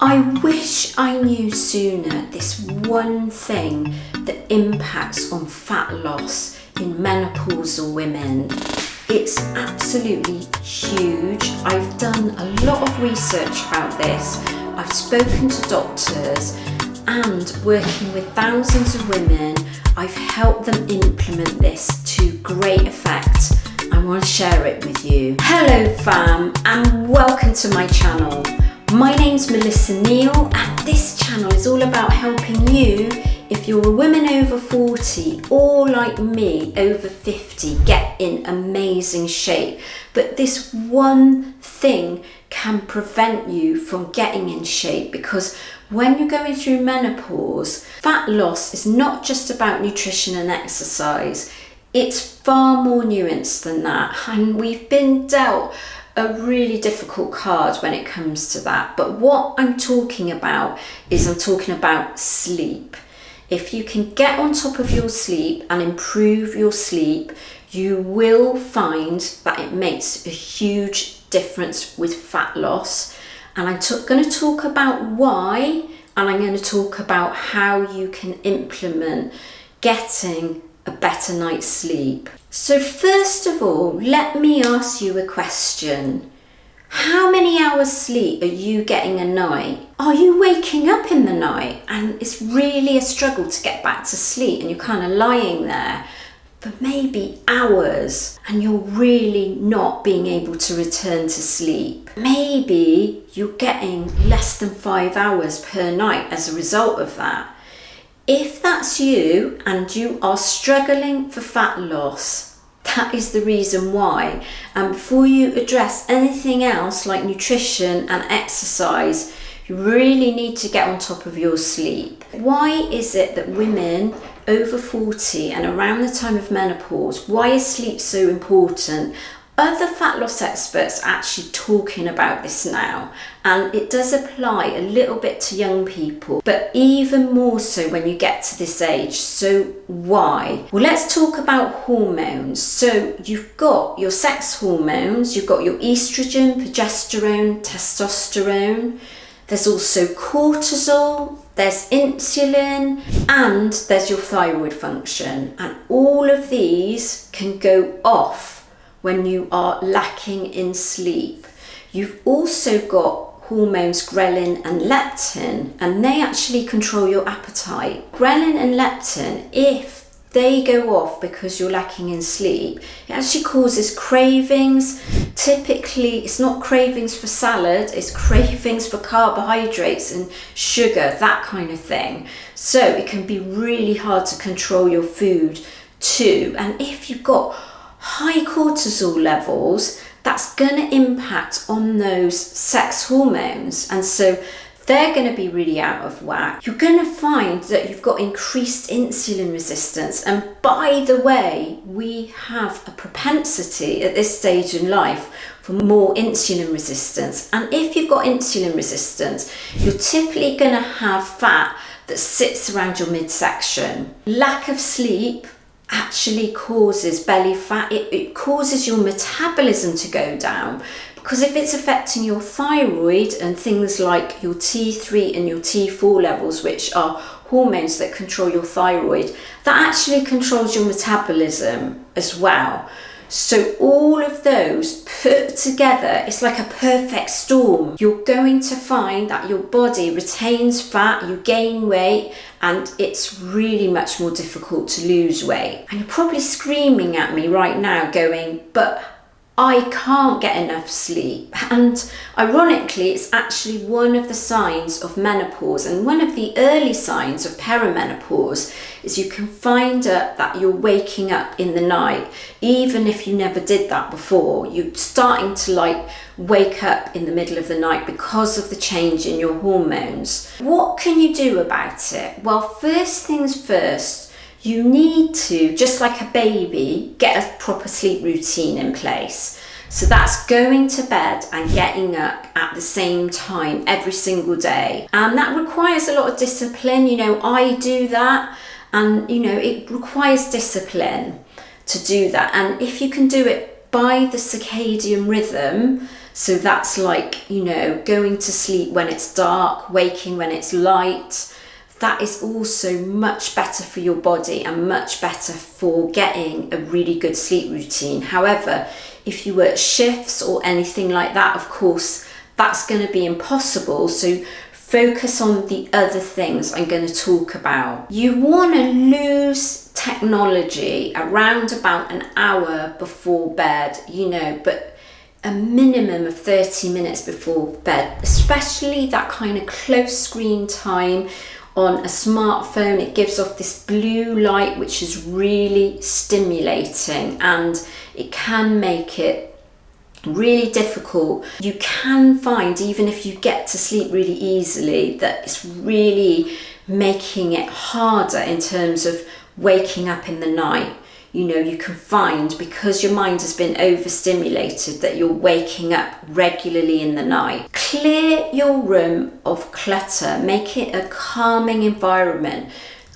I wish I knew sooner this one thing that impacts on fat loss in menopausal women. It's absolutely huge. I've done a lot of research about this. I've spoken to doctors and working with thousands of women, I've helped them implement this to great effect. I want to share it with you. Hello fam, and welcome to my channel. My name's Melissa Neal, and this channel is all about helping you if you're a woman over 40 or like me over 50 get in amazing shape. But this one thing can prevent you from getting in shape, because when you're going through menopause, fat loss is not just about nutrition and exercise. It's far more nuanced than that, and we've been dealt a really difficult card when it comes to that. But what I'm talking about is I'm talking about sleep. If you can get on top of your sleep and improve your sleep, you will find that it makes a huge difference with fat loss. And I'm going to talk about why, and I'm going to talk about how you can implement getting a better night's sleep. So first of all, let me ask you a question. How many hours sleep are you getting a night? Are you waking up in the night and it's really a struggle to get back to sleep and you're kind of lying there for maybe hours and you're really not being able to return to sleep? Maybe you're getting less than 5 hours per night as a result of that. If that's you and you are struggling for fat loss, that is the reason why. And before you address anything else like nutrition and exercise, you really need to get on top of your sleep. Why is it that women over 40 and around the time of menopause, why is sleep so important? Other fat loss experts are actually talking about this now, and it does apply a little bit to young people, but even more so when you get to this age. So why? Well, let's talk about hormones. So you've got your sex hormones, you've got your estrogen, progesterone, testosterone. There's also cortisol, there's insulin, and there's your thyroid function. And all of these can go off when you are lacking in sleep. You've also got hormones ghrelin and leptin, and they actually control your appetite. Ghrelin and leptin, if they go off because you're lacking in sleep, it actually causes cravings. Typically, it's not cravings for salad, it's cravings for carbohydrates and sugar, that kind of thing. So it can be really hard to control your food too. And if you've got high cortisol levels, that's going to impact on those sex hormones, and so they're going to be really out of whack. You're going to find that you've got increased insulin resistance, and by the way, we have a propensity at this stage in life for more insulin resistance. And if you've got insulin resistance, you're typically going to have fat that sits around your midsection. Lack of sleep actually causes belly fat. It causes your metabolism to go down, because if it's affecting your thyroid and things like your T3 and your T4 levels, which are hormones that control your thyroid, that actually controls your metabolism as well. So all of those put together, it's like a perfect storm. You're going to find that your body retains fat, you gain weight, and it's really much more difficult to lose weight. And you're probably screaming at me right now going, but I can't get enough sleep. And ironically, it's actually one of the signs of menopause, and one of the early signs of perimenopause is you can find out that you're waking up in the night, even if you never did that before. You're starting to wake up in the middle of the night because of the change in your hormones. What can you do about it? Well, first things first, you need to, just like a baby, get a proper sleep routine in place. So that's going to bed and getting up at the same time every single day. And that requires a lot of discipline. I do that, and it requires discipline to do that. And if you can do it by the circadian rhythm, So that's like, you know, going to sleep when it's dark, waking when it's light. That is also much better for your body and much better for getting a really good sleep routine. However, if you work shifts or anything like that, of course, that's going to be impossible. So focus on the other things I'm going to talk about. You want to lose technology around about an hour before bed, you know, but a minimum of 30 minutes before bed, especially that kind of close screen time. On a smartphone, it gives off this blue light, which is really stimulating, and it can make it really difficult. You can find, even if you get to sleep really easily, that it's really making it harder in terms of waking up in the night. You know, you can find, because your mind has been overstimulated, that you're waking up regularly in the night. Clear your room of clutter, make it a calming environment.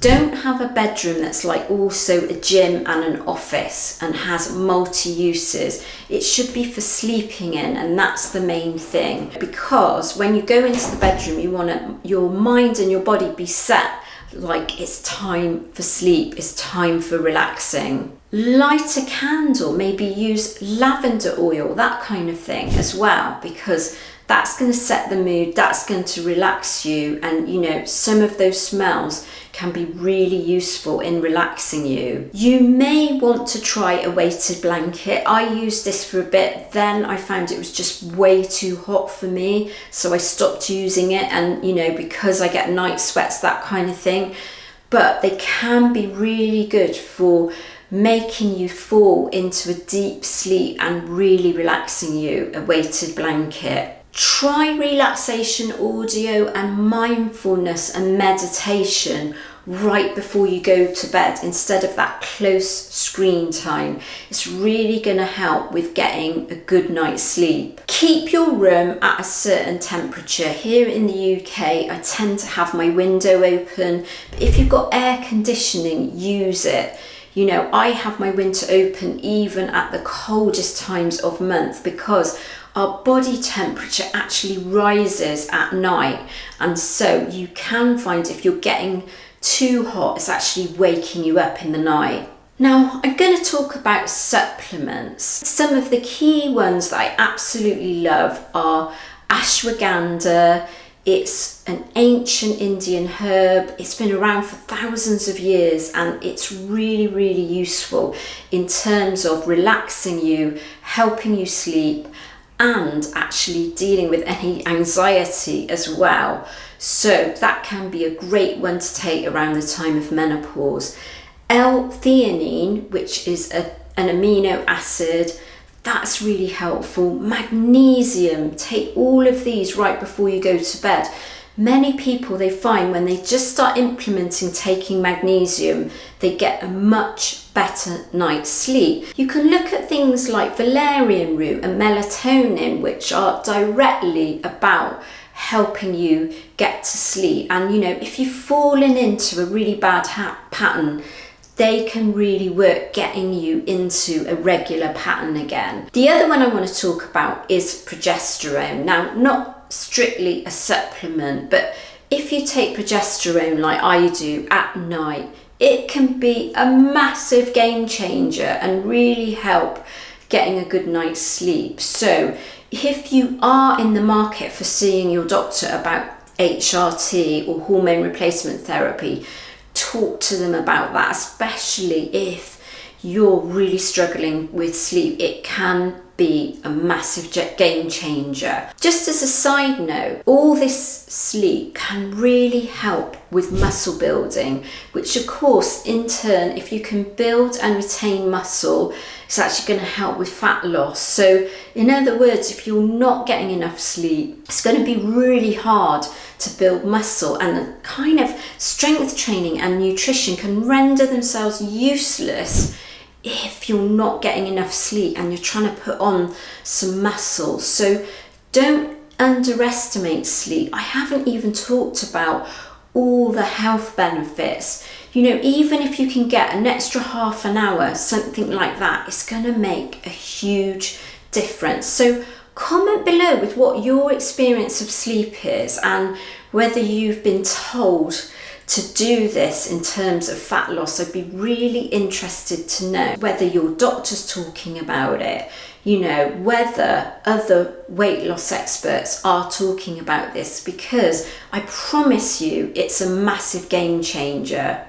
Don't have a bedroom that's like also a gym and an office and has multi-uses. It should be for sleeping in, and that's the main thing. Because when you go into the bedroom, you want your mind and your body be set like it's time for sleep, it's time for relaxing. Light a candle, maybe use lavender oil, that kind of thing as well, because that's going to set the mood, that's going to relax you, and you know, some of those smells can be really useful in relaxing you. You may want to try a weighted blanket. I used this for a bit, then I found it was just way too hot for me, so I stopped using it, and you know, because I get night sweats, that kind of thing. But they can be really good for making you fall into a deep sleep and really relaxing you, a weighted blanket. Try relaxation audio and mindfulness and meditation right before you go to bed instead of that close screen time. It's really going to help with getting a good night's sleep. Keep your room at a certain temperature. Here in the UK, I tend to have my window open. But if you've got air conditioning, use it. You know, I have my window open even at the coldest times of month, because our body temperature actually rises at night, and so you can find if you're getting too hot, it's actually waking you up in the night. Now, I'm going to talk about supplements. Some of the key ones that I absolutely love are ashwagandha. It's an ancient Indian herb. It's been around for thousands of years, and it's really, really useful in terms of relaxing you, helping you sleep, and actually dealing with any anxiety as well. So that can be a great one to take around the time of menopause. L-theanine, which is an amino acid, that's really helpful. Magnesium, take all of these right before you go to bed. Many people, they find when they just start implementing taking magnesium, they get a much better night's sleep. You can look at things like valerian root and melatonin, which are directly about helping you get to sleep. And you know, if you've fallen into a really bad pattern, they can really work getting you into a regular pattern again. The other one I want to talk about is progesterone. Now, not strictly a supplement, but if you take progesterone like I do at night, it can be a massive game changer and really help getting a good night's sleep. So if you are in the market for seeing your doctor about HRT or hormone replacement therapy, talk to them about that, especially if you're really struggling with sleep. It can be a massive game changer. Just as a side note, all this sleep can really help with muscle building, which of course in turn, if you can build and retain muscle, it's actually going to help with fat loss. So in other words, if you're not getting enough sleep, it's going to be really hard to build muscle, and the kind of strength training and nutrition can render themselves useless if you're not getting enough sleep and you're trying to put on some muscle. So don't underestimate sleep. I haven't even talked about all the health benefits. You know, even if you can get an extra half an hour, something like that, it's going to make a huge difference. So Comment below with what your experience of sleep is and whether you've been told to do this in terms of fat loss. I'd be really interested to know whether your doctor's talking about it, whether other weight loss experts are talking about this, because I promise you it's a massive game changer.